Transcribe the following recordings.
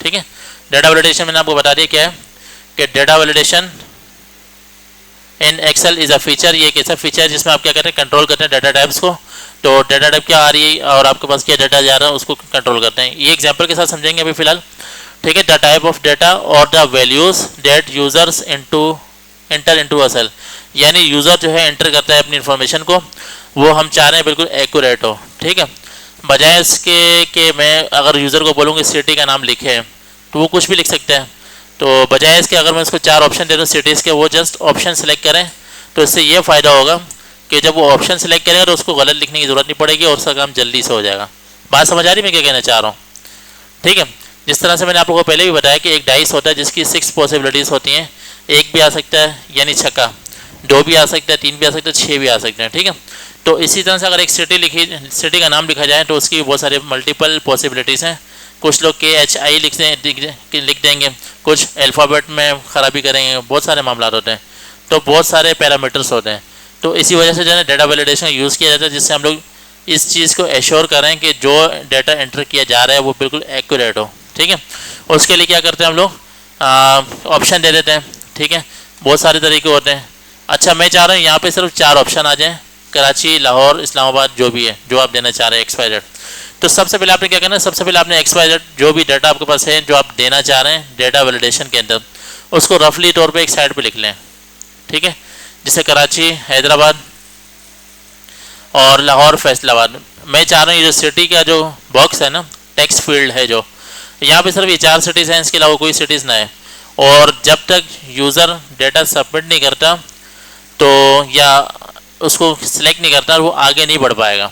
ठीक है। Data validation मैंने आपको बता दिया क्या है कि data validation in Excel is a feature, ये एक ऐसा फीचर है जिसमें आप क्या करते हैं, कंट्रोल करते हैं डाटा टाइप्स को। तो डाटा टाइप क्या आ रही है और आपके पास क्या डाटा जा रहा है उसको कंट्रोल करते हैं। ये एग्जांपल के साथ समझेंगे अभी फिलहाल, ठीक है। द टाइप ऑफ डाटा और the values that users enter into a cell, यानी यूज़र जो है एंटर करता है अपनी इन्फॉर्मेशन को, वो हम चाह रहे हैं बिल्कुल एक्यूरेट हो, ठीक है। बजाय इसके कि मैं अगर यूज़र को बोलूँगी सिटी का नाम लिखे तो वो कुछ भी लिख सकते हैं। तो बजाय इसके अगर मैं उसको 4 ऑप्शन दे दूँ सिटीज़ के, वो जस्ट ऑप्शन सेलेक्ट करें, तो इससे ये फ़ायदा होगा कि जब वो ऑप्शन सेलेक्ट करेगा तो उसको गलत लिखने की ज़रूरत नहीं पड़ेगी और उसका काम जल्दी से हो जाएगा। बात समझ आ रही मैं क्या कहना चाह रहा हूँ, ठीक है। जिस तरह से मैंने आप लोगों को पहले भी बताया कि एक डाइस होता है जिसकी 6 पॉसिबिलिटीज़ होती हैं, एक भी आ सकता है यानी छक्का, 2 भी आ सकता है, 3 भी आ सकता है, 6 भी आ सकते हैं, ठीक है। तो इसी तरह से अगर एक सिटी का नाम लिखा जाए तो उसकी बहुत सारे मल्टीपल पॉसिबिलिटीज़ हैं। कुछ लोग KHI लिख देंगे, कुछ अल्फ़ाबेट में ख़राबी करेंगे, बहुत सारे मामला होते हैं, तो बहुत सारे पैरामीटर्स होते हैं। तो इसी वजह से जो है डाटा वैलिडेशन यूज़ किया जाता है, जिससे हम लोग इस चीज़ को एश्योर करें कि जो डाटा एंटर किया जा रहा है वो बिल्कुल एक्यूरेट हो, ठीक है। उसके लिए क्या करते हैं हम लोग, ऑप्शन दे देते हैं, ठीक है। बहुत सारे तरीके होते हैं। अच्छा, मैं चाह रहा हूँ यहाँ पे सिर्फ 4 ऑप्शन आ जाएँ, कराची, लाहौर, इस्लामाबाद, जो भी है जो आप देना चाह रहे हैं XYZ। तो सबसे पहले आपने क्या करना है, सबसे पहले आपने XYZ जो भी डाटा आपके पास है जो आप देना चाह रहे हैं डाटा वैलिडेशन के अंदर, उसको रफली तौर पे एक साइड पे लिख लें, ठीक है। जैसे कराची, हैदराबाद और लाहौर, फैसलाबाद। मैं चाह रहा हूँ ये जो सिटी का जो बॉक्स है ना, टेक्स्ट फील्ड है जो, यहाँ पे सिर्फ ये 4 सिटीज़ हैं, इसके अलावा कोई सिटीज़ ना है। और जब तक यूज़र डाटा सबमिट नहीं करता तो या उसको सिलेक्ट नहीं करता वो आगे नहीं बढ़ पाएगा,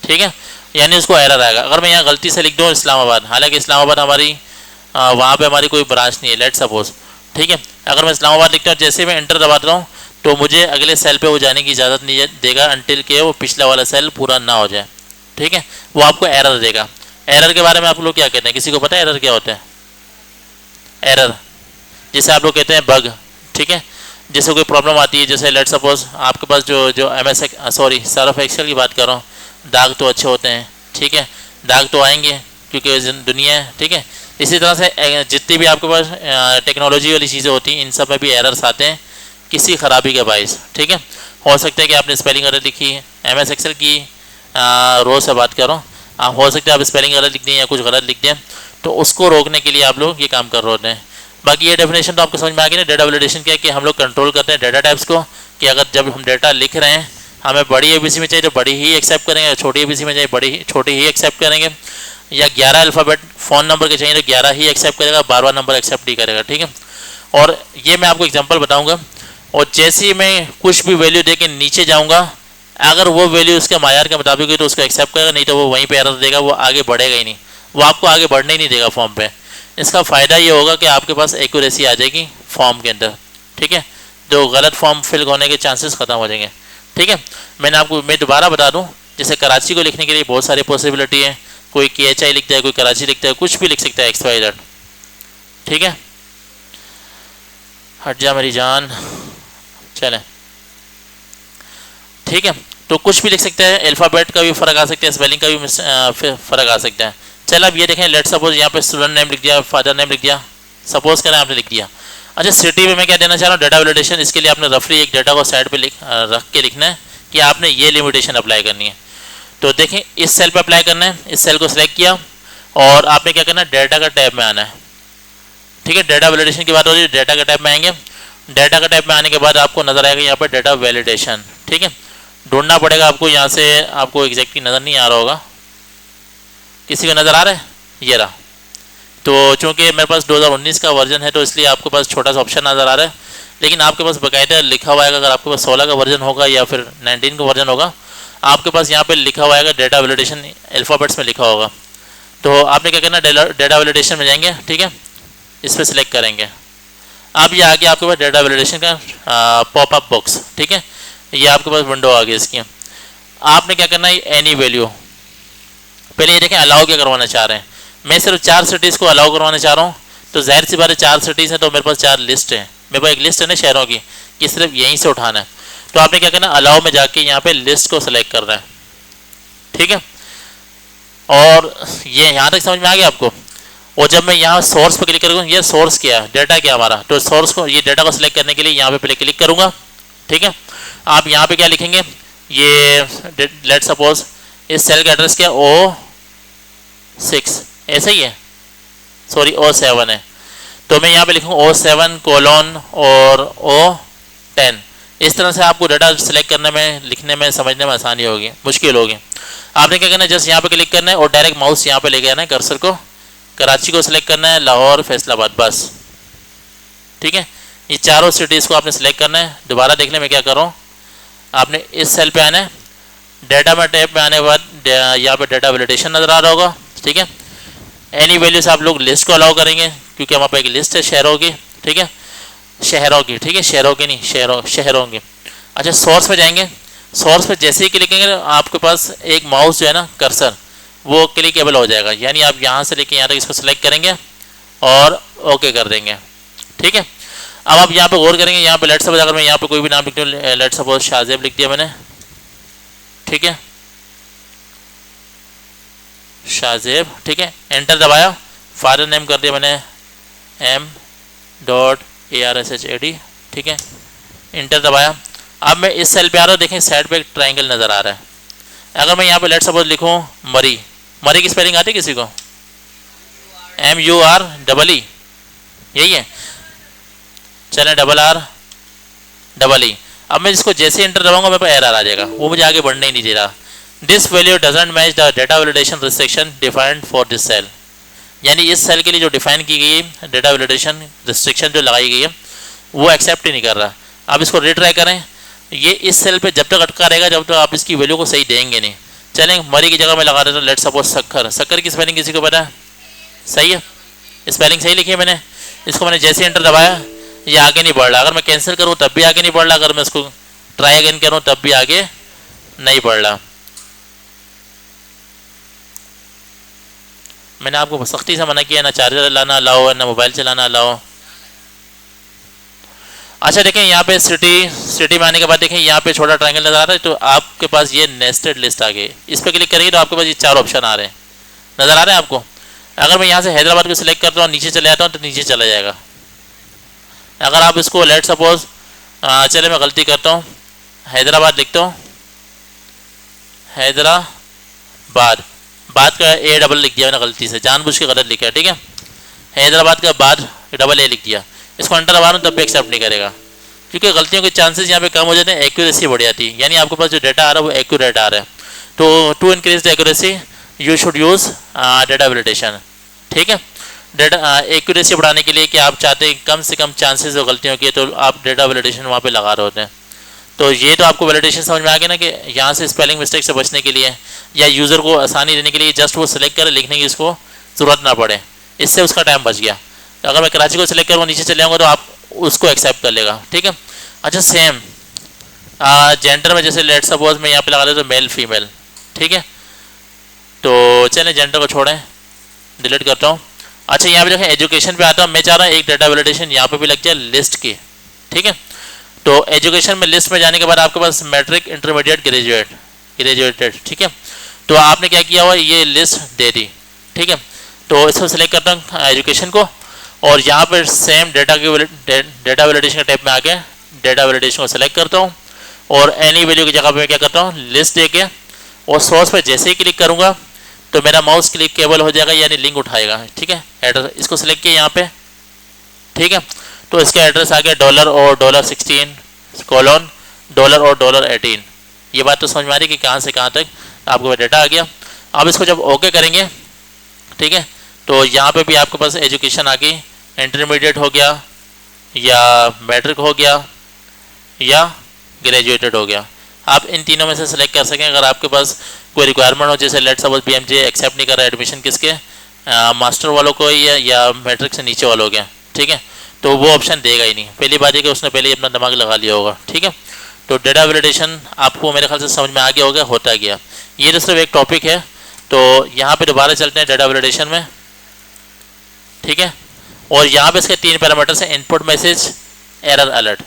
ठीक है। यानी उसको एरर आएगा। अगर मैं यहाँ गलती से लिख दूँ इस्लामाबाद, हालांकि इस्लामाबाद हमारी वहाँ पे हमारी कोई ब्रांच नहीं है, लेट सपोज, ठीक है। अगर मैं इस्लामाबाद लिखता हूँ, जैसे मैं एंटर दबाता हूँ तो मुझे अगले सेल पे वो जाने की इजाज़त नहीं देगा अनटिल के वो पिछला वाला सेल पूरा ना हो जाए, ठीक है। वो आपको एरर देगा। एरर के बारे में आप लोग क्या कहते हैं, किसी को पता है एरर क्या होता है? एरर जिसे आप लोग कहते हैं बग, ठीक है। जैसे कोई प्रॉब्लम आती है, जैसे लेट सपोज आपके पास जो सॉरी सर्फ एक्सेल की बात कर रहा हूँ, दाग तो अच्छे होते हैं, ठीक है, दाग तो आएंगे क्योंकि दुनिया है, ठीक है। इसी तरह से जितनी भी आपके पास टेक्नोलॉजी वाली चीज़ें होती हैं इन सब में भी एरर्स आते हैं किसी ख़राबी के बायस, ठीक है। हो सकता है कि आपने स्पेलिंग गलत लिखी है, MS एक्सेल की रो से बात कर रहा हूँ, हो सकता है आप स्पेलिंग गलत लिख दें या कुछ गलत लिख दें, तो उसको रोकने के लिए आप लोग ये काम कर रहे होते हैं। बाकी ये डेफिनेशन तो आपको समझ में आ गई ना, डाटा वैलिडेशन क्या है कि हम लोग कंट्रोल करते हैं डाटा टाइप्स को, कि अगर जब हम डाटा लिख रहे हैं हमें बड़ी ABC में चाहिए तो बड़ी ही एक्सेप्ट करेंगे, छोटी ABC में चाहिए छोटी ही एक्सेप्ट करेंगे, या 11 अल्फ़ाबेट फ़ोन नंबर के चाहिए तो 11 ही एक्सेप्ट करेगा, 12वां नंबर एक्सेप्ट नहीं करेगा, ठीक है। और ये मैं आपको एग्जांपल बताऊंगा, और जैसे ही मैं कुछ भी वैल्यू दे के नीचे जाऊंगा, अगर वो वैल्यू उसके मायार के मुताबिक हुई तो उसको एक्सेप्ट करेगा, नहीं तो वो वहीं पे एरर देगा, वो आगे बढ़ेगा ही नहीं, वो आपको आगे बढ़ने ही नहीं देगा फॉर्म पे। इसका फ़ायदा ये होगा कि आपके पास एक्यूरेसी आ जाएगी फॉर्म के अंदर, ठीक है, जो गलत फॉर्म फिल होने के चांसेस ख़त्म हो जाएंगे, ठीक है। मैं दोबारा बता दूं, जैसे कराची को लिखने के लिए बहुत सारी पॉसिबिलिटी है, कोई KHI लिखता है, कोई कराची लिखता है, कुछ भी लिख सकता है XYZ, ठीक है। हट जा मेरी जान, चलें, ठीक है। तो कुछ भी लिख सकते हैं, अल्फ़ाबेट का भी फ़र्क आ सकता है, स्पेलिंग का भी फ़र्क आ सकता है। चल अब ये देखें, लेट सपोज यहाँ पे स्टूडेंट नेम लिख दिया, फादर नेम लिख दिया, सपोज करें आपने लिख दिया। अच्छा, सिटी में मैं क्या देना चाह रहा हूँ, डाटा वैलिडेशन, इसके लिए आपने रफली एक डाटा को साइड पे रख के लिखना है कि आपने ये लिमिटेशन अप्लाई करनी है। तो देखें, इस सेल पे अप्लाई करना है, इस सेल को सिलेक्ट किया और आपने क्या करना है, डाटा का टैब में आना है, ठीक है। डाटा वैलिडेशन की बात हो रही है, डाटा का टैब में आएंगे। डाटा का टैब में आने के बाद आपको नजर आएगा यहाँ पर डाटा वैलिडेशन, ठीक है। ढूंढना पड़ेगा आपको, यहाँ से आपको एग्जैक्टली नज़र नहीं आ रहा होगा, किसी को नज़र आ रहा है, ये रहा। तो चूंकि मेरे पास 2019 का वर्जन है तो इसलिए आपके पास छोटा सा ऑप्शन नज़र आ रहा है, लेकिन आपके पास बाकायदा लिखा हुआ है, अगर आपके पास 16 का वर्जन होगा या फिर 19 का वर्जन होगा, आपके पास यहाँ पे लिखा हुआ है डाटा वैलिडेशन अल्फ़ाबेट्स में लिखा होगा। तो आपने क्या करना, डाटा वैलिडेशन में जाएंगे, ठीक है, इस पर सिलेक्ट करेंगे। अब ये आ गया आपके पास डाटा वैलिडेशन का पॉपअप बॉक्स, ठीक है, ये आपके पास विंडो आ गई इसकी। आपने क्या करना है, एनी वैल्यू, पहले ये देखें अलाउ क्या करवाना चाह रहे हैं। मैं सिर्फ 4 सिटीज़ को अलाउ करवाना चाह रहा हूँ, तो जाहिर सी बात है 4 सिटीज़ हैं तो मेरे पास 4 लिस्ट है, मेरे पास एक लिस्ट है ना शहरों की, कि सिर्फ यहीं से उठाना है। तो आपने क्या करना, अलाउ में जाके यहाँ पे लिस्ट को सिलेक्ट करना है, ठीक है। और ये यहाँ तक समझ में आ गया आपको। और जब मैं यहाँ सोर्स पर क्लिक करूँगा, ये सोर्स क्या है, डाटा क्या हमारा, तो सोर्स को, ये डाटा को सिलेक्ट करने के लिए यहाँ पे पहले क्लिक करूँगा। ठीक है, आप यहाँ पे क्या लिखेंगे, ये लेट सपोज इस सेल का एड्रेस क्या O6 ऐसा ही है, सॉरी O7 है, तो मैं यहाँ पे लिखूँगा O7 कोलोन और O10। इस तरह से आपको डाटा सेलेक्ट करने में, लिखने में, समझने में आसानी होगी, मुश्किल होगी। आपने क्या करना है, जस्ट यहाँ पे क्लिक करना है और डायरेक्ट माउस यहाँ पे लेके आना है, कर्सर को कराची को सिलेक्ट करना है, लाहौर, फैसलाबाद, बस। ठीक है, ये चारों सिटीज़ को आपने सेलेक्ट करना है। दोबारा देख लें मैं क्या कर रहा हूँ, आपने इस सेल पे आना है, डाटा में टैब में आने के बाद यहाँ पे डाटा वैलिडेशन नज़र आ रहा होगा। ठीक है, एनी वैल्यूज आप लोग लिस्ट को अलाउ करेंगे क्योंकि हमारे पास एक लिस्ट है शहरों की। ठीक है, शहरों की, ठीक है, शहरों की नहीं, शहरों की। अच्छा, सोर्स पे जाएंगे, सोर्स पे जैसे ही क्लिक करेंगे आपके पास एक माउस जो है ना, कर्सर, वो क्लिकेबल हो जाएगा, यानी आप यहाँ से लेके यहाँ तक इसको सिलेक्ट करेंगे और ओके कर देंगे। ठीक है, अब आप यहाँ पे गौर करेंगे, यहाँ पे लेट सपोज अगर मैं यहाँ पे कोई भी नाम लिख दूँ, लेट सपोज शाहजेब लिख दिया मैंने। ठीक है, शाहजेब। ठीक है, एंटर दबाया, फादर नेम कर दिया मैंने M.ARSHAD। ठीक है, इंटर दबाया। अब मैं इस सेल पे आ रहा हूँ, देखें साइड पे एक ट्राइंगल नज़र आ रहा है। अगर मैं यहाँ पे लेट सपोज लिखूँ मरी, मरी की स्पेलिंग आती है किसी को, MUREE, यही है, चलें RREE। अब मैं इसको जैसे इंटर दबाऊंगा मेरे पास एरर आ जाएगा, वो मुझे आगे बढ़ने ही नहीं दे रहा। This value doesn't match the data validation restriction defined for this cell, यानी इस सेल के लिए जो डिफाइन की गई है डाटा वैलिडेशन रिस्ट्रिक्शन जो लगाई गई है वो एक्सेप्ट ही नहीं कर रहा। अब इसको रीट्राई करें, ये इस सेल पे जब तक अटका रहेगा जब तक आप इसकी वैल्यू को सही देंगे नहीं। चलें, मरी की जगह मैं लगा देता हूँ लेट सपोज सक्खर। सक्खर की स्पेलिंग किसी को पता है? सही है, स्पेलिंग सही लिखी है मैंने। इसको मैंने जैसे एंटर दबाया ये आगे नहीं बढ़ रहा, अगर मैं कैंसिल करूँ तब भी आगे नहीं बढ़ रहा, अगर मैं इसको ट्राई अगेन करूँ तब भी आगे नहीं बढ़ रहा। मैंने आपको सख्ती से मना किया, ना चार्जर लाना अलाउ है, ना मोबाइल चलाना अलाउ। अच्छा देखें, यहाँ पे सिटी में आने के बाद देखें यहाँ पे छोटा ट्रायंगल नजर आ रहा है, तो आपके पास ये नेस्टेड लिस्ट आ गई। इस पर क्लिक करेंगे तो आपके पास ये चार ऑप्शन आ रहे हैं, नजर आ रहे हैं आपको। अगर मैं यहाँ से हैदराबाद को सिलेक्ट करता हूँ, नीचे चले जाता हूँ तो नीचे चला जाएगा। अगर आप इसको लेट सपोज चले मैं गलती करता हूँ, हैदराबाद लिखता हूँ, हैदराबाद, बाद का ए डबल लिख दिया मैंने गलती से, जानबूझ के गलत लिखा है। ठीक है, हैदराबाद का बाद डबल ए लिख दिया, इसको अंडर दबा रहा हूँ तब भी एक्सेप्ट नहीं करेगा क्योंकि गलतियों के चांसेस यहाँ पे कम हो जाते हैं, एक्यूरेसी बढ़ जाती है, यानी आपके पास जो डाटा आ रहा है वो एक्यूरेट आ रहा है। तो to increase the accuracy you should use data validation. ठीक है, डाटा एक्यूरेसी बढ़ाने के लिए कि आप चाहते हैं कम से कम चांसेस हो गलतियों के, तो आप डाटा वैलिडेशन वहाँ पे लगा रहे होते हैं। तो ये तो आपको वैलिडेशन समझ में आ गया ना कि यहाँ से स्पेलिंग मिस्टेक से बचने के लिए या यूज़र को आसानी देने के लिए जस्ट वो सिलेक्ट करें, लिखने की इसको ज़रूरत ना पड़े, इससे उसका टाइम बच गया। तो अगर मैं कराची को सिलेक्ट करूँगा नीचे चले जाऊँगा तो आप उसको एक्सेप्ट कर लेगा। ठीक है, अच्छा सेम जेंडर में जैसे लेट सपोज मैं यहाँ पे लगा देता हूँ मेल फीमेल। ठीक है, तो चलें जेंडर को छोड़ें, डिलीट करता हूँ। अच्छा यहाँ पे देखें एजुकेशन पे आता हूँ, मैं चाह रहा हूँ एक डाटा वैलिडेशन यहाँ पे भी लग जाए लिस्ट की। ठीक है, तो एजुकेशन में लिस्ट में जाने के बाद आपके पास मैट्रिक, इंटरमीडिएट, ग्रेजुएटेड। ठीक है, तो आपने क्या किया हुआ ये लिस्ट दे दी। ठीक है, तो इसको सिलेक्ट करता हूँ एजुकेशन को और यहाँ पर सेम डाटा वैलिडेशन के टाइप में आके डाटा वैलिडेशन को सिलेक्ट करता हूँ और एनी वैल्यू की जगह पे क्या करता हूँ लिस्ट देके और सोर्स पर जैसे ही क्लिक करूँगा तो मेरा माउस क्लिकेबल हो जाएगा, यानी लिंक उठाएगा। ठीक है, एड्रेस इसको सिलेक्ट किया यहाँ पे। ठीक है, तो इसका एड्रेस आ गया डॉलर और $16 कोलोन डॉलर और $18। ये बात तो समझ में आ रही कि कहाँ से कहाँ तक आपको डाटा आ गया। अब इसको जब ओके करेंगे, ठीक है, तो यहाँ पे भी आपके पास एजुकेशन आ गई, इंटरमीडिएट हो गया या मैट्रिक हो गया या ग्रेजुएटेड हो गया। आप इन तीनों में से सिलेक्ट कर सकें। अगर आपके पास कोई रिक्वायरमेंट हो, जैसे लेट सपोज BMJ एक्सेप्ट नहीं कर रहा एडमिशन किसके, मास्टर वालों को या मैट्रिक से नीचे वालों के। ठीक है, तो वो ऑप्शन देगा ही नहीं। पहली बात है कि उसने पहले ही अपना दिमाग लगा लिया होगा। ठीक है, तो डाटा वैलिडेशन आपको मेरे ख्याल से समझ में आ गया होगा, होता गया। ये तो सिर्फ एक टॉपिक है, तो यहाँ पे दोबारा चलते हैं डाटा वैलिडेशन में। ठीक है, और यहाँ पे इसके 3 पैरामीटर्स हैं, इनपुट, मैसेज, एरर, अलर्ट।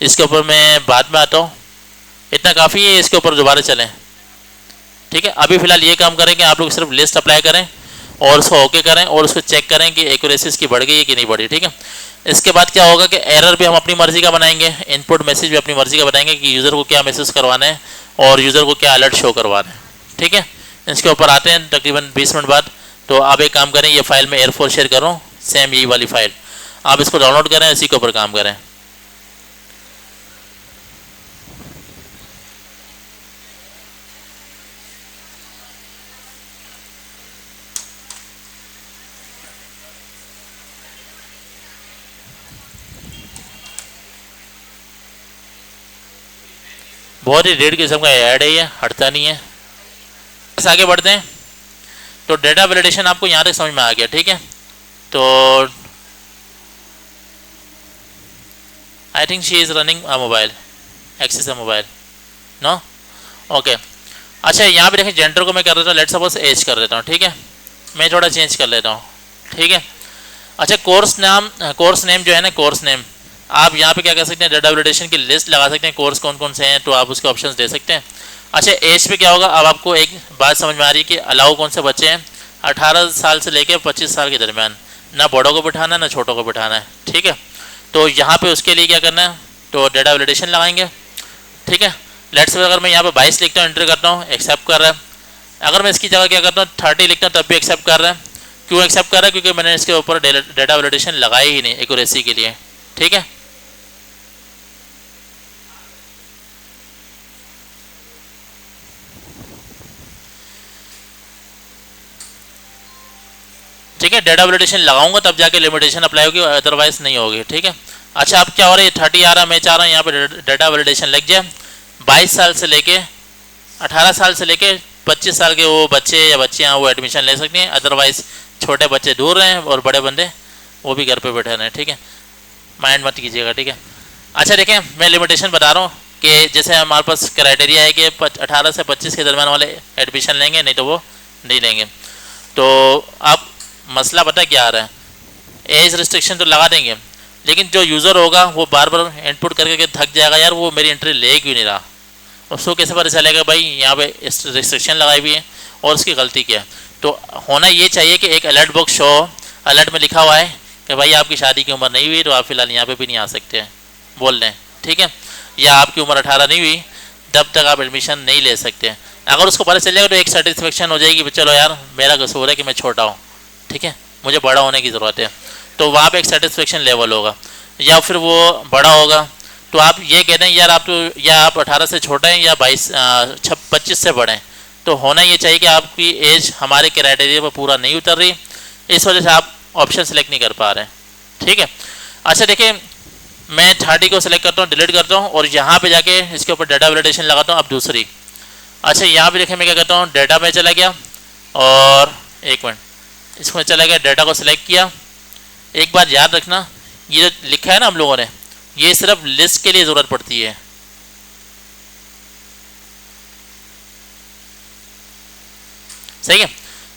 इसके ऊपर मैं बाद में आता हूँ, इतना काफ़ी है, इसके ऊपर दोबारा चलें। ठीक है, अभी फिलहाल ये काम करें कि आप लोग सिर्फ लिस्ट अप्लाई करें और उसको ओके करें और उसको चेक करें कि एक्यूरेसी इसकी बढ़ गई है कि नहीं बढ़ी। ठीक है, इसके बाद क्या होगा कि एरर भी हम अपनी मर्जी का बनाएंगे, इनपुट मैसेज भी अपनी मर्जी का बनाएंगे कि यूज़र को क्या मैसेज करवाना है और यूज़र को क्या अलर्ट शो करवाना है। ठीक है, इसके ऊपर आते हैं तकरीबन 20 मिनट बाद। तो आप एक काम करें, ये फाइल में एयरफोर्स शेयर कर रहा हूँ, सेम यही वाली फाइल, आप इसको डाउनलोड करें, इसी के ऊपर काम करें। बहुत ही रेड किस्म का ऐड है, ये हटता नहीं है। बस आगे बढ़ते हैं। तो डेटा वैलिडेशन आपको यहाँ तक समझ में आ गया। ठीक है, तो I think she is running a mobile, access a mobile, no, okay. अच्छा, यहाँ पे देखें जेंडर को मैं कर देता हूँ, लेट सपोज एज कर देता हूँ। ठीक है, मैं थोड़ा चेंज कर लेता हूँ। ठीक है, अच्छा, कोर्स नेम जो है ना, कोर्स नेम आप यहाँ पे क्या कर सकते हैं, डेटा वैलिडेशन की लिस्ट लगा सकते हैं, कोर्स कौन कौन से हैं, तो आप उसके ऑप्शंस दे सकते हैं। अच्छा, एज पे क्या होगा, अब आपको एक बात समझ में आ रही है कि अलाउ कौन से बच्चे हैं, 18 साल से लेकर 25 साल के दरमियान, ना बड़ों को बिठाना है ना छोटों को बिठाना है। ठीक है, तो यहाँ पे उसके लिए क्या करना है, तो डेटा वैलिडेशन लगाएंगे। ठीक है, लेट्स से अगर मैं यहाँ पे 22 लिखता हूँ, एंटर करता हूँ, एक्सेप्ट कर रहा है। अगर मैं इसकी जगह क्या करता हूँ 30 लिखता हूँ, तब भी एक्सेप्ट कर रहा है। क्यों एक्सेप्ट कर रहा है, क्योंकि मैंने इसके ऊपर डेटा वैलिडेशन लगाई ही नहीं एक्यूरेसी के लिए। ठीक है, ठीक है, डेटा वैलिडेशन लगाऊंगा तब जाके लिमिटेशन अप्लाई होगी, अदरवाइज नहीं होगी। ठीक है, अच्छा, अब क्या हो रहा है, 30 आ रहा है, मैं चाह रहा हूँ यहाँ पे डेटा वैलिडेशन लग जाए। 22 साल से लेके 18 साल से लेके 25 साल के वो बच्चे या बच्चियाँ वो एडमिशन ले सकती हैं, अदरवाइज छोटे बच्चे दूर रहे हैं और बड़े बंदे वो भी घर पे बैठे रहे हैं। ठीक है, माइंड मत कीजिएगा। ठीक है, अच्छा देखें, मैं लिमिटेशन बता रहा हूँ कि जैसे हमारे पास क्राइटेरिया है कि 18 से 25 के दरमियान वाले एडमिशन लेंगे, नहीं तो वो नहीं लेंगे। तो आप मसला पता क्या आ रहा है, एज रिस्ट्रिक्शन तो लगा देंगे, लेकिन जो यूज़र होगा वो बार बार इनपुट करके थक जाएगा, यार वो मेरी एंट्री ले क्यों नहीं रहा, उसको कैसे पता चलेगा भाई यहाँ पे रिस्ट्रिक्शन लगाई हुई है और उसकी गलती क्या है। तो होना ये चाहिए कि एक अलर्ट बॉक्स शो, अलर्ट में लिखा हुआ है कि भाई आपकी शादी की उम्र नहीं हुई तो आप फिलहाल यहाँ पे भी नहीं आ सकते हैं, बोल दें। ठीक है, या आपकी उम्र 18 नहीं हुई तब तक आप एडमिशन नहीं ले सकते। अगर उसको पता चलेगा तो एक सेटिस्फेक्शन हो जाएगी, चलो यार मेरा कसूर है कि मैं छोटा हूँ, ठीक है, मुझे बड़ा होने की ज़रूरत है, तो वहाँ पे एक सेटिस्फेक्शन लेवल होगा। या फिर वो बड़ा होगा तो आप ये कह दें यार आप तो, या आप 18 से छोटे हैं या 25 से बड़े हैं, तो होना ये चाहिए कि आपकी एज हमारे क्राइटेरिया पर पूरा नहीं उतर रही, इस वजह से आप ऑप्शन सेलेक्ट नहीं कर पा रहे हैं। ठीक है, अच्छा देखिए, मैं 30 को सिलेक्ट करता हूँ, डिलीट करता हूँ और यहाँ पे जाके इसके ऊपर डेटा वैलिडेशन लगाता हूँ। अब दूसरी, अच्छा यहाँ पे देखें मैं क्या करता हूँ, डेटा में चला गया और एक मिनट, इसमें चला गया, डेटा को सिलेक्ट किया। एक बात याद रखना, ये जो लिखा है ना हम लोगों ने, ये सिर्फ लिस्ट के लिए ज़रूरत पड़ती है। सही है,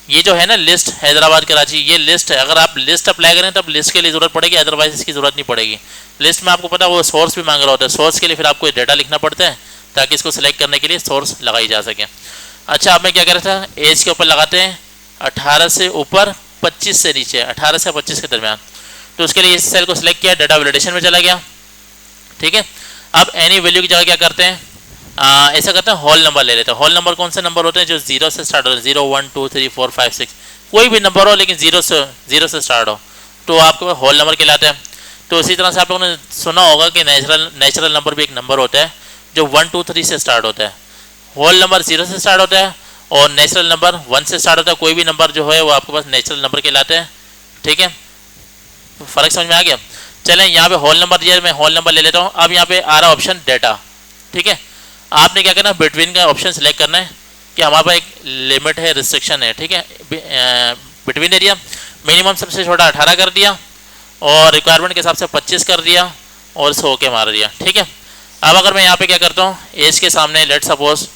ये जो है ना लिस्ट हैदराबाद कराची, ये लिस्ट है, अगर आप लिस्ट अप्लाई करें तब लिस्ट के लिए ज़रूरत पड़ेगी, अदरवाइज इसकी ज़रूरत नहीं पड़ेगी। लिस्ट में आपको पता है वो सोर्स भी मांग रहा होता है, सोर्स के लिए फिर आपको डेटा लिखना पड़ता है ताकि इसको सिलेक्ट करने के लिए सोर्स लगाई जा सके। अच्छा, अब मैं क्या कर रहा था, एज के ऊपर लगाते हैं 18 से ऊपर 25 से नीचे, 18 से 25 के दरमियान, तो उसके लिए इस सेल को सिलेक्ट किया, डेटा वैलिडेशन में चला गया। ठीक है, अब एनी वैल्यू की जगह क्या करते हैं, ऐसा करते हैं होल नंबर ले लेते हैं। होल नंबर कौन से नंबर होते हैं, जो 0 से स्टार्ट होते हैं, 0 1 2 3 4 5 6, कोई भी नंबर हो लेकिन 0 से स्टार्ट हो तो आपको होल नंबर कहलाते हैं। तो इसी तरह से आप लोगों ने सुना होगा कि नेचुरल नंबर भी एक नंबर होता है जो 1 2 3 से स्टार्ट होता है, होल नंबर 0 से स्टार्ट होता है और नेचुरल नंबर 1 से स्टार्ट होता है। कोई भी नंबर जो है वो आपके पास नेचुरल नंबर कहलाते हैं। ठीक है, फ़र्क समझ में आ गया। चलें, यहाँ पे होल नंबर दिया, मैं होल नंबर ले लेता हूँ। अब यहाँ पे आ रहा ऑप्शन डेटा। ठीक है, आपने क्या करना है, बिटवीन का ऑप्शन सेलेक्ट करना है कि हमारे पास एक लिमिट है, रिस्ट्रिक्शन है। ठीक है, बिटवीन एरिया मिनिमम सबसे छोटा 18 कर दिया और रिक्वायरमेंट के हिसाब से 25 कर दिया और इसको ओके मार दिया। ठीक है, अब अगर मैं यहाँ पे क्या करता हूँ, एज के सामने लेट सपोज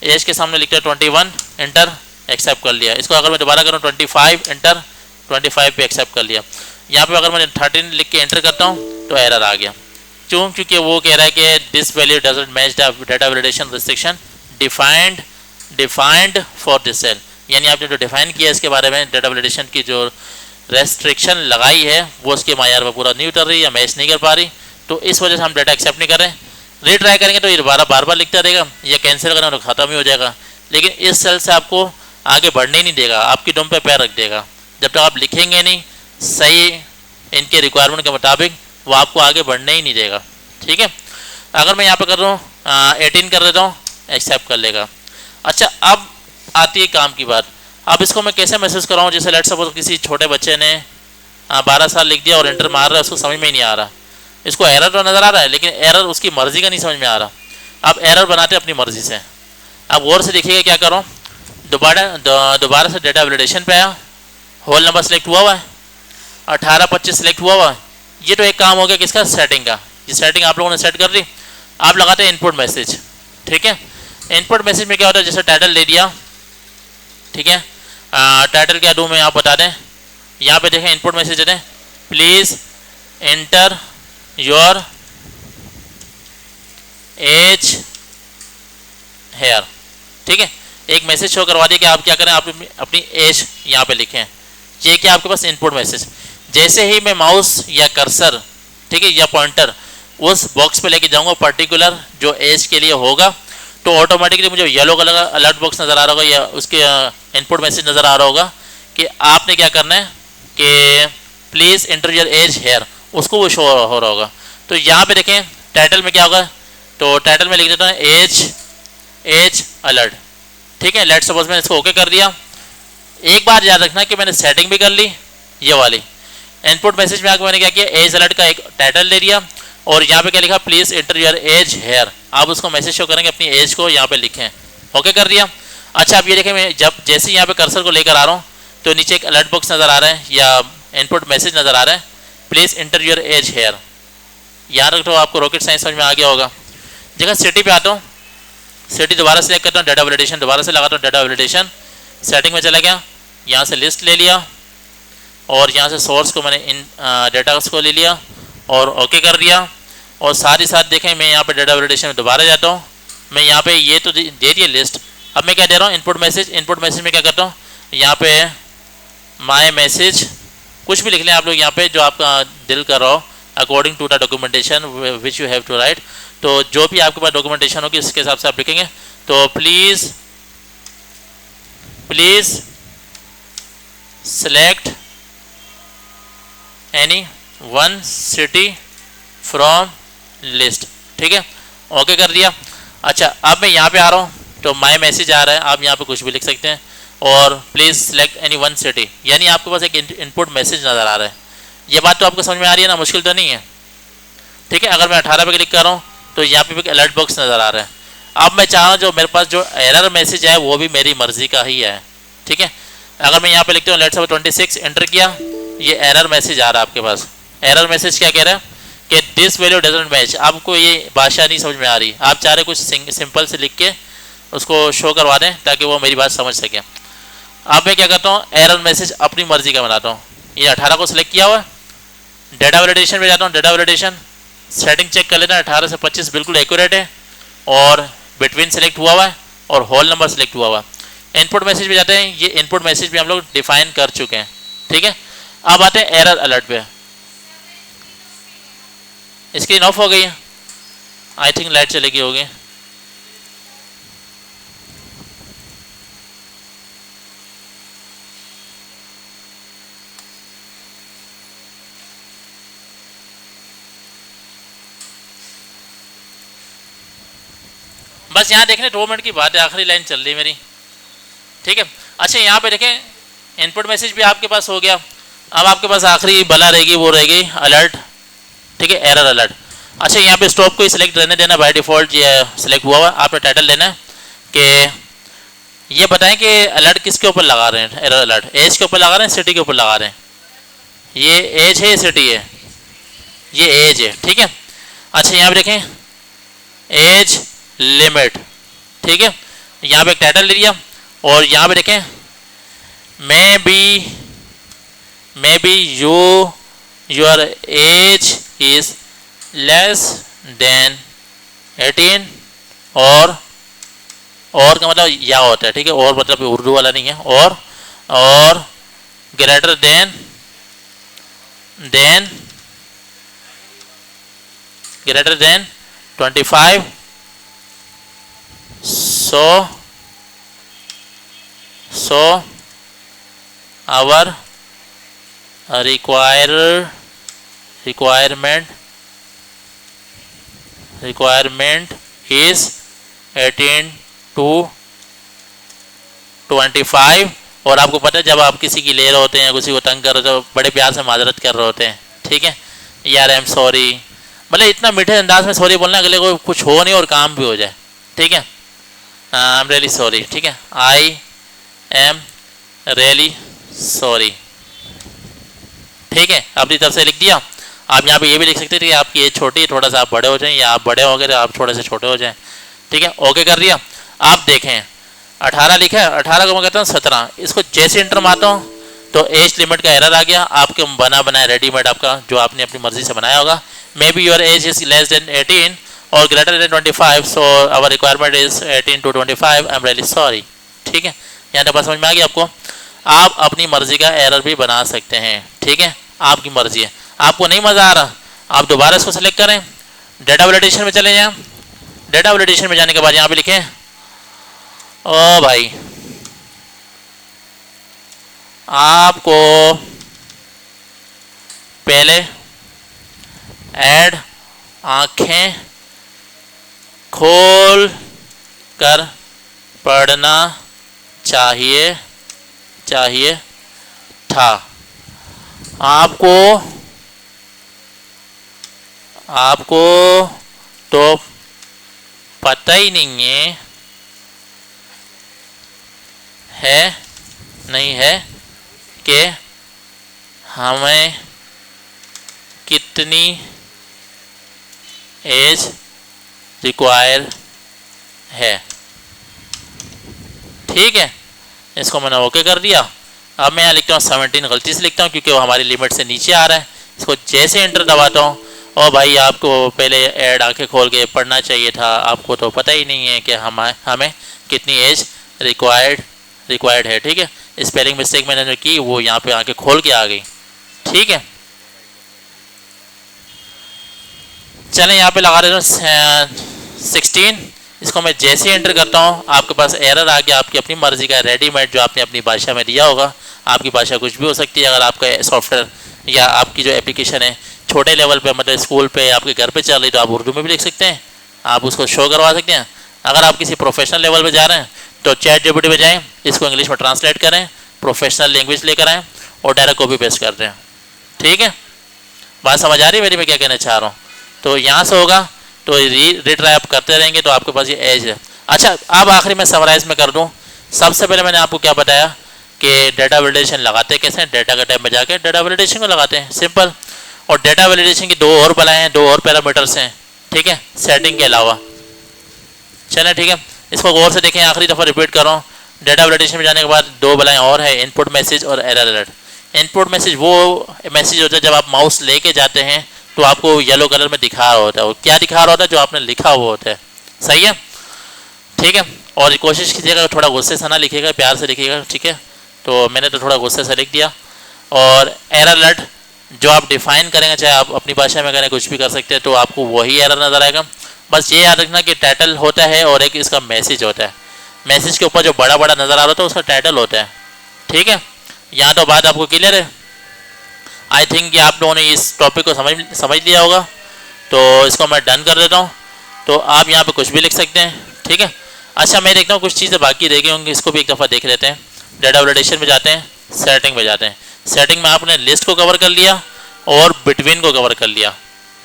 एज के सामने लिखता है 21, एंटर, एक्सेप्ट कर लिया। इसको अगर मैं दोबारा करूँ 25, एंटर, 25 पे एक्सेप्ट कर लिया। यहाँ पे अगर मैं 13 लिख के एंटर करता हूँ तो एरर आ गया। क्यों, क्योंकि वो कह रहा है कि this value doesn't match the data validation restriction defined for this cell. यानी आपने जो डिफाइन किया इसके बारे में डेटा वैलिडेशन की जो रेस्ट्रिक्शन लगाई है वो उसके मायार पर पूरा नहीं उतर रही या मैच नहीं कर पा रही, तो इस वजह से हम डेटा एक्सेप्ट नहीं कर रहे हैं। रीट्राई करेंगे तो ये बार बार लिखता रहेगा, या कैंसिल करेंगे तो ख़त्म ही हो जाएगा। लेकिन इस सेल से आपको आगे बढ़ने ही नहीं देगा, आपकी दुम पे पैर रख देगा। जब तक आप लिखेंगे नहीं सही इनके रिक्वायरमेंट के मुताबिक, वो आपको आगे बढ़ने ही नहीं देगा। ठीक है, अगर मैं यहाँ पे कर रहा हूँ 18 कर देता हूँ, एक्सेप्ट कर लेगा। अच्छा, अब आती है काम की बात। अब इसको मैं कैसे मैसेज कराऊँ? जैसे लेट सपोज किसी छोटे बच्चे ने 12 साल लिख दिया और एंटर मार रहा है, उसको समझ में ही नहीं आ रहा। इसको एरर तो नज़र आ रहा है लेकिन एरर उसकी मर्जी का नहीं समझ में आ रहा। अब एरर बनाते अपनी मर्जी से। अब गौर से देखिएगा क्या करो, दोबारा से डेटा वैलिडेशन पे आया, होल नंबर सेलेक्ट हुआ हुआ है, 18-25 सेलेक्ट हुआ हुआ है। ये तो एक काम हो गया किसका, सेटिंग का। ये सेटिंग आप लोगों ने सेट कर दी। आप लगाते हैं इनपुट मैसेज। ठीक है, इनपुट मैसेज में क्या होता है, जैसे टाइटल दे दिया। ठीक है, टाइटल क्या दूँ मैं आप बता दें। यहाँ पे देखें इनपुट मैसेज दें, please enter your age here. ठीक है, एक मैसेज शो करवा दिया कि आप क्या करें, आप अपनी एज यहाँ पे लिखें। ये क्या आपके पास इनपुट मैसेज। जैसे ही मैं माउस या कर्सर, ठीक है, या पॉइंटर उस बॉक्स पे लेके जाऊंगा पर्टिकुलर जो एज के लिए होगा, तो ऑटोमेटिकली मुझे येलो कलर का अलर्ट बॉक्स नज़र आ रहा होगा या उसके इनपुट मैसेज नज़र आ रहा होगा कि आपने क्या करना है कि please enter your age here, उसको वो शो हो रहा होगा। तो यहाँ पे देखें टाइटल में क्या होगा, तो टाइटल में लिख देता हूँ एज अलर्ट। ठीक है, लेट सपोज मैंने इसको ओके कर दिया। एक बार याद रखना कि मैंने सेटिंग भी कर ली ये वाली। इनपुट मैसेज में आकर मैंने क्या किया, एज अलर्ट का एक टाइटल ले लिया और यहाँ पे क्या लिखा, please enter your age here. आप उसको मैसेज शो करेंगे, अपनी एज को यहाँ पे लिखें। ओके कर दिया। अच्छा, अब ये देखें मैं जब जैसे यहाँ पे कर्सर को लेकर आ रहा हूँ तो नीचे एक अलर्ट बॉक्स नज़र आ रहा है या इनपुट मैसेज नज़र आ रहा है, please enter your age here. याद रखो, आपको रॉकेट साइंस समझ में आ गया होगा। जगह सिटी पे आता हूँ, सिटी दोबारा सेलेक्ट करता हूँ, डेटा वैलिडेशन दोबारा से लगाता हूँ, डेटा वैलिडेशन सेटिंग में चला गया, यहाँ से लिस्ट ले लिया और यहाँ से सोर्स को मैंने इन डेटा को ले लिया और ओके कर दिया। और साथ ही साथ देखें मैं यहाँ पे डेटा वैलिडेशन में दोबारा जाता हूँ, मैं यहाँ पे ये तो दे दिए लिस्ट। अब मैं क्या दे रहा हूँ, इनपुट मैसेज। इनपुट मैसेज में क्या करता हूँ, यहाँ पे माई मैसेज कुछ भी लिख लें आप लोग यहाँ पे जो आपका दिल कर रहा हो, according to the documentation which you have to write. तो जो भी आपके पास डॉक्यूमेंटेशन होगी इसके हिसाब से आप लिखेंगे। तो please select any one city from list. ठीक है, ओके कर दिया। अच्छा, अब मैं यहाँ पे आ रहा हूँ तो माई मैसेज आ रहा है, आप यहाँ पे कुछ भी लिख सकते हैं और please select any one city, यानी आपके पास एक इनपुट मैसेज नज़र आ रहा है। ये बात तो आपको समझ में आ रही है ना, मुश्किल तो नहीं है। ठीक है, अगर मैं 18 पे क्लिक कर रहा हूँ तो यहाँ पे भी एक अलर्ट बॉक्स नज़र आ रहा है। अब मैं चाह रहा हूँ जो मेरे पास जो एरर मैसेज है वो भी मेरी मर्जी का ही है। ठीक है, अगर मैं यहाँ पे लिखता हूँ लेट्स सपोज 26 एंटर किया, ये एरर मैसेज आ रहा है आपके पास। एरर मैसेज क्या कह रहा है कि दिस वैल्यू डजंट मैच। आपको ये भाषा नहीं समझ में आ रही, आप चाह रहे कुछ सिंपल से लिख के उसको शो करवा दें ताकि वो मेरी बात समझ सके। अब मैं क्या करता हूँ, एरर मैसेज अपनी मर्जी का बनाता हूँ। ये 18 को सिलेक्ट किया हुआ है, डेटा वैलिडेशन में जाता हूँ, डेटा वैलिडेशन सेटिंग चेक कर लेना, 18 से 25 बिल्कुल एक्यूरेट है और बिटवीन सेलेक्ट हुआ हुआ है और होल नंबर सेलेक्ट हुआ हुआ है। इनपुट मैसेज में जाते हैं, ये इनपुट मैसेज भी हम लोग डिफाइन कर चुके हैं। ठीक है, अब आते हैं एरर अलर्ट पे। स्क्रीन ऑफ हो गई है, आई थिंक लाइट चलेगी होगी। बस यहाँ देखने 2 मिनट की बात है, आखिरी लाइन चल रही है मेरी। ठीक है, अच्छा यहाँ पे देखें इनपुट मैसेज भी आपके पास हो गया। अब आपके पास आखिरी बला रहेगी, वो रहेगी अलर्ट। ठीक है, एरर अलर्ट। अच्छा, यहाँ पे स्टॉप को ही सिलेक्ट रहने देना, बाय डिफॉल्ट ये सिलेक्ट हुआ हुआ। आपने टाइटल देना है कि ये बताएं कि अलर्ट किसके ऊपर लगा रहे हैं, एरर अलर्ट एज के ऊपर लगा रहे हैं, सिटी के ऊपर लगा रहे हैं। ये एज है, सिटी है, ये एज है। ठीक है, अच्छा यहाँ पे देखें एज लिमिट। ठीक है, यहाँ पे एक टाइटल ले लिया और यहाँ पे देखें may be your age is less than 18 और का मतलब या होता है, ठीक है, और मतलब उर्दू वाला नहीं है। और greater then greater than 25, so our requirement is 18 to 25। और आपको पता है जब आप किसी की ले रहे होते हैं या किसी को तंग कर रहे हो तो बड़े प्यार से माजरत कर रहे होते हैं, ठीक है, यार आई एम सॉरी, मतलब इतना मीठे अंदाज में सॉरी बोलना अगले को कुछ हो नहीं और काम भी हो जाए, ठीक है, आई एम रियली सॉरी, ठीक है, आई एम रियली सॉरी, ठीक है, अपनी तरफ से लिख दिया। आप यहाँ पे ये भी लिख सकते थे कि आपकी एज छोटी है, थोड़ा सा आप बड़े हो जाएं, या आप बड़े हो गए तो आप थोड़े से छोटे हो जाएं, ठीक है, ओके कर दिया। आप देखें 18 लिखा है, 18 को मैं कहता हूँ 17, इसको जैसे इंटर मारता हूँ तो एज लिमिट का एरर आ गया, आपके बनाया रेडीमेड आपका जो आपने अपनी मर्जी से बनाया होगा, maybe your age is less than 18 और greater than 25, so our requirement is 18 to 25, I am really sorry, ठीक है, यहाँ तक बात समझ में आ गई आपको। आप अपनी मर्जी का एरर भी बना सकते हैं, ठीक है, आपकी मर्जी है। आपको नहीं मज़ा आ रहा, आप दोबारा इसको सेलेक्ट करें, डेटा वैलिडेशन में चले जाएं, डेटा वैलिडेशन में जाने के बाद यहाँ पे लिखें, ओ भाई आपको पहले ऐड आंखें खोल कर पढ़ना चाहिए था, आपको तो पता ही नहीं है कि हमें कितनी एज रिक्वायर है, ठीक है, इसको मैंने ओके कर दिया। अब मैं यहाँ लिखता हूँ 17, गलती से लिखता हूँ क्योंकि वो हमारी लिमिट से नीचे आ रहा है, इसको जैसे एंटर दबाता हूँ, और भाई आपको पहले ऐड आंखें खोल के पढ़ना चाहिए था, आपको तो पता ही नहीं है कि हमें कितनी एज रिक्वायर्ड है, ठीक है, स्पेलिंग मिस्टेक मैंने जो की वो यहाँ पे आंखें खोल के आ गई, ठीक है। चलें यहाँ पे लगा देता हूँ 16, इसको मैं जैसे एंटर करता हूँ आपके पास एरर आ गया, आपकी अपनी मर्जी का रेडीमेड जो आपने अपनी भाषा में दिया होगा, आपकी भाषा कुछ भी हो सकती है, अगर आपका सॉफ्टवेयर या आपकी जो एप्लीकेशन है छोटे लेवल पे मतलब स्कूल पे आपके घर पे चल रही तो आप उर्दू में भी लिख सकते हैं, आप उसको शो करवा सकते हैं। अगर आप किसी प्रोफेशनल लेवल पे जा रहे हैं तो ChatGPT पे जाएँ, इसको इंग्लिश में ट्रांसलेट करें, प्रोफेशनल लैंग्वेज लेकर आएँ और डायरेक्ट कॉपी पेस्ट कर दें, ठीक है, बात समझ आ रही है मेरी, मैं क्या कहना चाह रहा हूँ। तो यहाँ से होगा तो रीट्राई आप करते रहेंगे तो आपके पास ये एज है। अच्छा, अब आखिरी में समराइज में कर दूँ, सबसे पहले मैंने आपको क्या बताया कि डेटा वैलिडेशन लगाते कैसे हैं, डेटा के टाइप में जाके डेटा वैलिडेशन को लगाते हैं, सिंपल। और डेटा वैलिडेशन की 2 और बलाएँ हैं, 2 और पैरामीटर्स हैं, ठीक है, सेटिंग के अलावा। चलें ठीक है, इसको गौर से देखें, आखिरी दफ़ा रिपीट कर रहा हूँ। डेटा वैलिडेशन में जाने के बाद 2 बलाएँ और है, इनपुट मैसेज और एरर अलर्ट। इनपुट मैसेज वो मैसेज होता है जब आप माउस लेके जाते हैं तो आपको येलो कलर में दिखा रहा होता है, और क्या दिखा रहा होता है, जो आपने लिखा हुआ होता है, सही है, ठीक है। और कोशिश कीजिएगा थोड़ा गुस्से से ना लिखिएगा, प्यार से लिखिएगा, ठीक है। तो मैंने तो थोड़ा गुस्से से लिख दिया। और एरर अलर्ट जो आप डिफाइन करेंगे, चाहे आप अपनी भाषा में करें, कुछ भी कर सकते हैं, तो आपको वही एरर नज़र आएगा। बस ये याद रखना कि टाइटल होता है और एक इसका मैसेज होता है, मैसेज के ऊपर जो बड़ा बड़ा नज़र आ रहा होता है उसका टाइटल होता है, ठीक है। यहाँ तो बात आपको क्लियर है, आई थिंक कि आप लोगों ने इस टॉपिक को समझ लिया होगा। तो इसको मैं डन कर देता हूँ, तो आप यहाँ पे कुछ भी लिख सकते हैं, ठीक है। अच्छा, मैं देखता हूँ कुछ चीज़ें बाकी रह गई होंगी, इसको भी एक दफ़ा देख लेते हैं। डेटा वैलिडेशन में जाते हैं, सेटिंग में जाते हैं। सेटिंग में आपने लिस्ट को कवर कर लिया और बिटवीन को कवर कर लिया,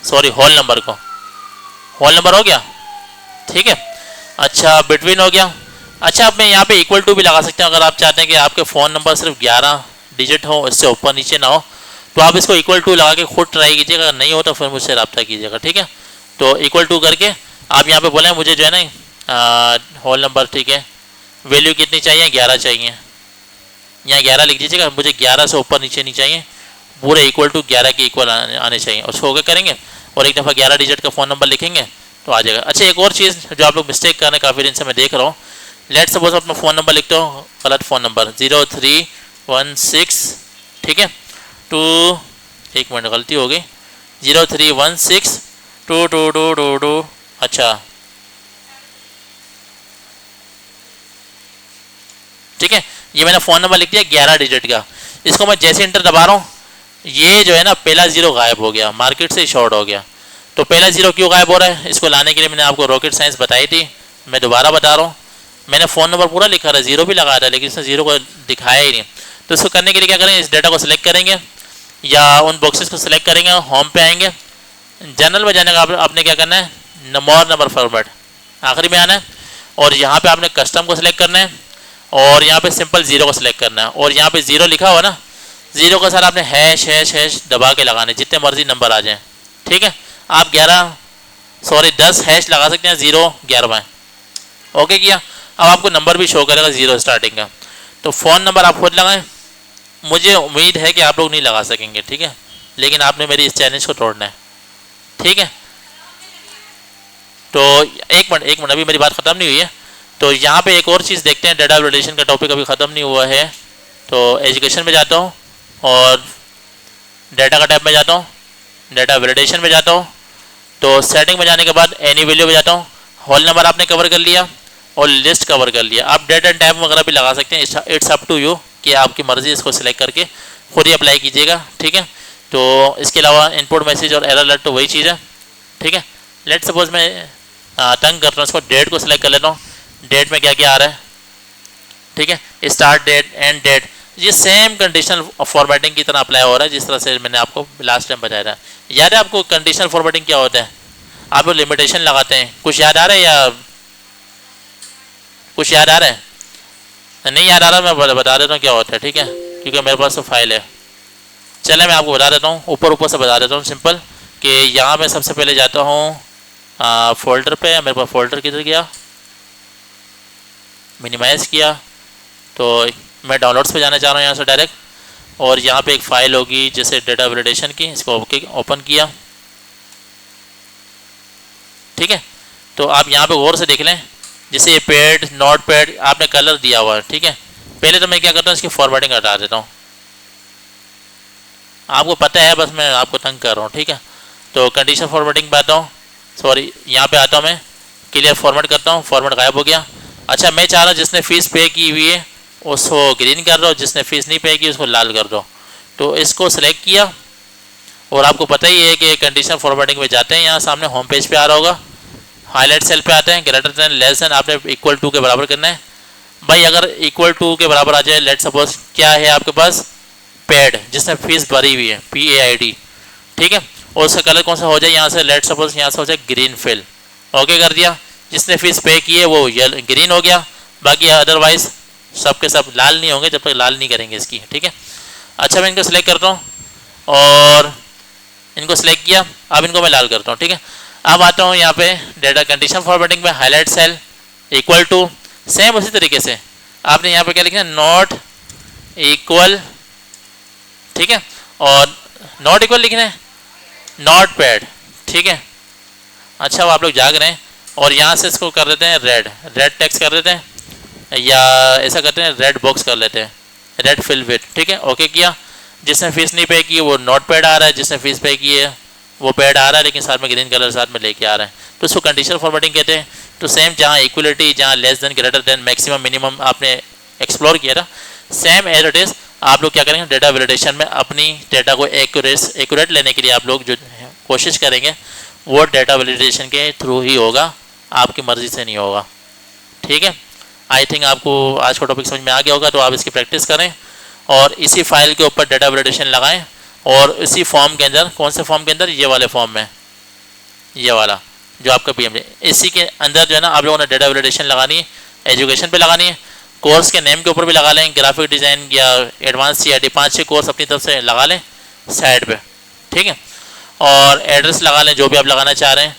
सॉरी होल नंबर को, होल नंबर हो गया, ठीक है। अच्छा, बिटवीन हो गया। अच्छा, आप मैं यहाँ पे इक्वल टू भी लगा सकते हैं, अगर आप चाहते हैं कि आपके फ़ोन नंबर सिर्फ 11 डिजिट हो, इससे ऊपर नीचे ना हो, तो आप इसको इक्वल टू लगा के खुद ट्राई कीजिएगा, अगर नहीं हो तो फिर मुझसे रब्ता कीजिएगा, ठीक है। तो इक्वल टू करके आप यहाँ पे बोलें मुझे जो है ना होल नंबर, ठीक है, वैल्यू कितनी चाहिए, 11 चाहिए, यहाँ 11 लिख दीजिएगा, मुझे 11 से ऊपर नीचे नहीं चाहिए, पूरे इक्वल टू 11 के इक्वल आने चाहिए। उसको ओके करेंगे और एक दफ़ा 11 डिजिट का फ़ोन नंबर लिखेंगे तो आ जाएगा। अच्छा, एक और चीज़ जो आप लोग मिस्टेक कर रहे हैं काफ़ी दिन से मैं देख रहा हूँ लेट सपोज अपना फ़ोन नंबर लिखते हो, गलत फ़ोन नंबर 0316, ठीक है, टू, एक मिनट गलती हो गई, 0316 2 अच्छा ठीक है, ये मैंने फ़ोन नंबर लिख दिया 11 डिजिट का। इसको मैं जैसे इंटर दबा रहा हूँ, ये जो है ना पहला ज़ीरो गायब हो गया, मार्केट से शॉर्ट हो गया। तो पहला ज़ीरो क्यों गायब हो रहा है, इसको लाने के लिए मैंने आपको रॉकेट साइंस बताई थी, मैं दोबारा बता रहा हूँ। मैंने फ़ोन नंबर पूरा लिखा था, ज़ीरो भी लगाया था, लेकिन इसने ज़ीरो को दिखाया ही नहीं। तो इसको करने के लिए क्या करें, इस डेटा को सिलेक्ट करेंगे या उन बॉक्सेस को सिलेक्ट करेंगे, होम पे आएंगे, जनरल में जाने का आपने क्या करना है, मोर नंबर फॉर्मेट आखिरी में आना है, और यहाँ पे आपने कस्टम को सिलेक्ट करना है, और यहाँ पे सिंपल ज़ीरो को सिलेक्ट करना है, और यहाँ पे ज़ीरो लिखा हुआ ना, ज़ीरो का सारा आपने हैश हैश हैश दबा के लगाने, जितने मर्जी नंबर आ जाएं, ठीक है। आप 10 हैश लगा सकते हैं, 0 11वां, ओके किया। अब आपको नंबर भी शो करेगा 0 स्टार्टिंग का। तो फ़ोन नंबर आप खुद लगाएं, मुझे उम्मीद है कि आप लोग नहीं लगा सकेंगे, ठीक है, लेकिन आपने मेरी इस चैलेंज को तोड़ना है, ठीक है। तो एक मिनट अभी मेरी बात ख़त्म नहीं हुई है। तो यहाँ पे एक और चीज़ देखते हैं, डेटा वैलिडेशन का टॉपिक अभी ख़त्म नहीं हुआ है। तो एजुकेशन में जाता हूँ और डेटा का टैब में जाता हूँ, डेटा वैलिडेशन में जाता हूँ। तो सेटिंग में जाने के बाद एनी वैल्यू में जाता हूँ, होल नंबर आपने कवर कर लिया और लिस्ट कवर कर लिया। आप डेट एंड टाइम वगैरह भी लगा सकते हैं, इट्स अप टू यू कि आपकी मर्ज़ी, इसको सिलेक्ट करके खुद ही अप्लाई कीजिएगा, ठीक है। तो इसके अलावा इनपुट मैसेज और एरर अलर्ट तो वही चीज़ है, ठीक है। लेट सपोज मैं तंग कर रहा हूँ, इसको डेट को सिलेक्ट कर लेता हूँ, डेट में क्या क्या आ रहा है, ठीक है, स्टार्ट डेट एंड डेट, ये सेम कंडीशनल फॉर्मेटिंग की तरह अप्लाई हो रहा है जिस तरह से मैंने आपको लास्ट टाइम बताया था। याद है आपको कंडीशनल फॉर्मेटिंग क्या होता है, आप लोग लिमिटेशन लगाते हैं, कुछ याद आ रहा है या कुछ याद आ रहा है, नहीं याद आ रहा, मैं बता देता हूँ क्या होता है, ठीक है, क्योंकि मेरे पास तो फाइल है। चले मैं आपको बता देता हूँ, ऊपर से बता देता हूँ सिंपल, कि यहाँ मैं सबसे पहले जाता हूँ फोल्डर पे, मेरे पास फोल्डर किधर गया, मिनिमाइज़ किया, तो मैं डाउनलोड्स पे जाना चाह रहा हूँ यहाँ से डायरेक्ट, और यहाँ पे एक फ़ाइल होगी जैसे डेटा वैलिडेशन की, इसको ओपन किया, ठीक है। तो आप यहाँ पे गौर से देख लें, जैसे ये पेड नॉट पेड आपने कलर दिया हुआ है, ठीक है। पहले तो मैं क्या करता हूँ, इसकी फॉर्मेटिंग हटा देता हूँ, आपको पता है, बस मैं आपको तंग कर रहा हूँ, ठीक है। तो कंडीशन फॉर्मेटिंग पे आता हूँ, सॉरी यहाँ पे आता हूँ, मैं क्लियर फॉर्मेट करता हूँ, फॉर्मेट गायब हो गया। अच्छा मैं चाह रहा हूँ जिसने फ़ीस पे की हुई है उसको ग्रीन कर दो, जिसने फ़ीस नहीं पे की उसको लाल कर दो। तो इसको सिलेक्ट किया, और आपको पता ही है कि कंडीशन फॉर्मेटिंग में जाते हैं, यहाँ सामने होम पेज पे आ रहा होगा, हाईलाइट सेल पे आते हैं, ग्रेटर देन लेस देन आपने इक्वल टू के बराबर करना है। भाई अगर इक्वल टू के बराबर आ जाए, लेट सपोज क्या है आपके पास, पेड, जिसने फीस भरी हुई है, PAID, ठीक है, और उसका कलर कौन सा हो जाए, यहाँ से लेट सपोज यहाँ से हो जाए ग्रीन फिल, ओके कर दिया। जिसने फीस पे की है वो ग्रीन हो गया, बाकी अदरवाइज सब के सब लाल नहीं होंगे जब तक लाल नहीं करेंगे इसकी, ठीक है। अच्छा मैं इनको सिलेक्ट करता हूँ और इनको सिलेक्ट किया, अब इनको मैं लाल करता हूँ, ठीक है। अब आता हूँ यहाँ पे डेटा कंडीशन फॉर्मेटिंग में, highlight cell equal to, same उसी तरीके से आपने यहाँ पे क्या लिखना है, नॉट इक्वल, ठीक है, और नॉट इक्वल लिखना है, नॉट पैड, ठीक है। अच्छा अब आप लोग जाग रहे हैं, और यहाँ से इसको कर देते हैं रेड टेक्स्ट कर देते हैं, या ऐसा करते हैं रेड बॉक्स कर लेते हैं, रेड फिल विथ, ठीक है, ओके किया। जिसने फीस नहीं पे की है वो नॉट पैड आ रहा है, जिसने फीस पे की है वो पैड आ रहा है, लेकिन साथ में ग्रीन कलर साथ में लेके आ रहा है, तो उसको कंडीशनल फॉर्मेटिंग कहते हैं। तो सेम जहाँ इक्वलिटी, जहाँ less than, greater than, maximum, minimum आपने एक्सप्लोर किया था, सेम एज इट इज़ आप लोग क्या करेंगे, डेटा वैलिडेशन में अपनी डेटा को एक्यूरेट लेने के लिए आप लोग जो कोशिश करेंगे वो डेटा वैलिडेशन के थ्रू ही होगा, आपकी मर्ज़ी से नहीं होगा, ठीक है। आई थिंक आपको आज का टॉपिक समझ में आ गया होगा, तो आप इसकी प्रैक्टिस करें और इसी फाइल के ऊपर डेटा वैलिडेशन लगाएं, और इसी फॉर्म के अंदर, कौन से फॉर्म के अंदर, ये वाले फॉर्म में, ये वाला जो आपका PMJ, इसी के अंदर जो है ना आप लोगों ने डेटा वैलिडेशन लगानी है, एजुकेशन पे लगानी है, कोर्स के नेम के ऊपर भी लगा लें, ग्राफिक डिज़ाइन या एडवांस CID 5-6 कोर्स अपनी तरफ से लगा लें साइड पे, ठीक है। और एड्रेस लगा लें जो भी आप लगाना चाह रहे हैं,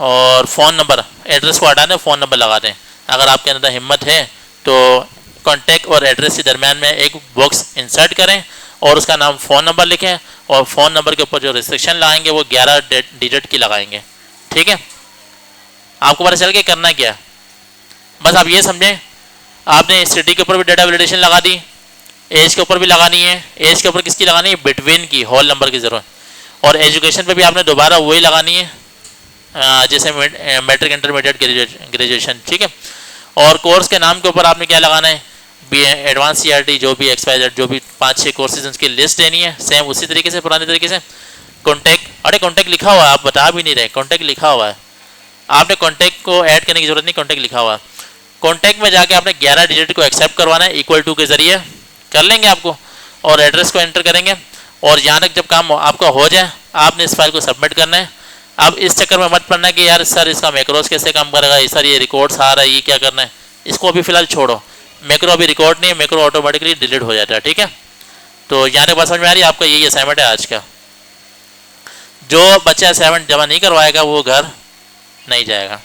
और फ़ोन नंबर, एड्रेस को हटा दें, फ़ोन नंबर लगा दें। अगर आपके अंदर हिम्मत है तो कॉन्टैक्ट और एड्रेस के दरमियान में एक बॉक्स इंसर्ट करें और उसका नाम फ़ोन नंबर लिखें, और फ़ोन नंबर के ऊपर जो रिस्ट्रिक्शन लगाएंगे वो 11 डिजिट की लगाएंगे, ठीक है। आपको पता चल के करना क्या है, बस आप ये समझें आपने सिटी के ऊपर भी डेटा वैलिडेशन लगा दी, एज के ऊपर भी लगानी है। एज के ऊपर किसकी लगानी है? बिटवीन की, होल नंबर की ज़रूरत। और एजुकेशन पे भी आपने दोबारा वही लगानी है जैसे मैट्रिक, इंटरमीडिएट, ग्रेजुएशन, ठीक है। और कोर्स के नाम के ऊपर आपने क्या लगाना है? बी एडवांस CRT, जो भी XYZ, जो भी 5-6 कोर्सेज उसकी लिस्ट देनी है, सेम उसी तरीके से, पुराने तरीके से। कॉन्टैक्ट, अरे कॉन्टैक्ट लिखा हुआ है, आप बता भी नहीं रहे, कॉन्टैक्ट लिखा हुआ है। आपने कॉन्टैक्ट को ऐड करने की जरूरत नहीं, कॉन्टैक्ट लिखा हुआ है। कॉन्टैक्ट में जाके आपने 11 डिजिट को एक्सेप्ट करवाना है, इक्वल टू के जरिए कर लेंगे आपको, और एड्रेस को एंटर करेंगे। और यहाँ तक जब काम आपका हो जाए, आपने इस फाइल को सबमिट करना है। अब इस चक्कर में मत पड़ना कि यार सर इसका मैक्रोस कैसे काम करेगा, सर ये रिकॉर्ड्स आ रहा है, ये क्या करना है। इसको अभी फिलहाल छोड़ो, मैक्रो अभी रिकॉर्ड नहीं है, मैक्रो ऑटोमेटिकली डिलीट हो जाता है, ठीक है। तो यहाँ तक बात समझ में आ रही है? आपका यही असाइनमेंट है आज का। जो बच्चा असाइनमेंट जमा नहीं करवाएगा वो घर नहीं जाएगा।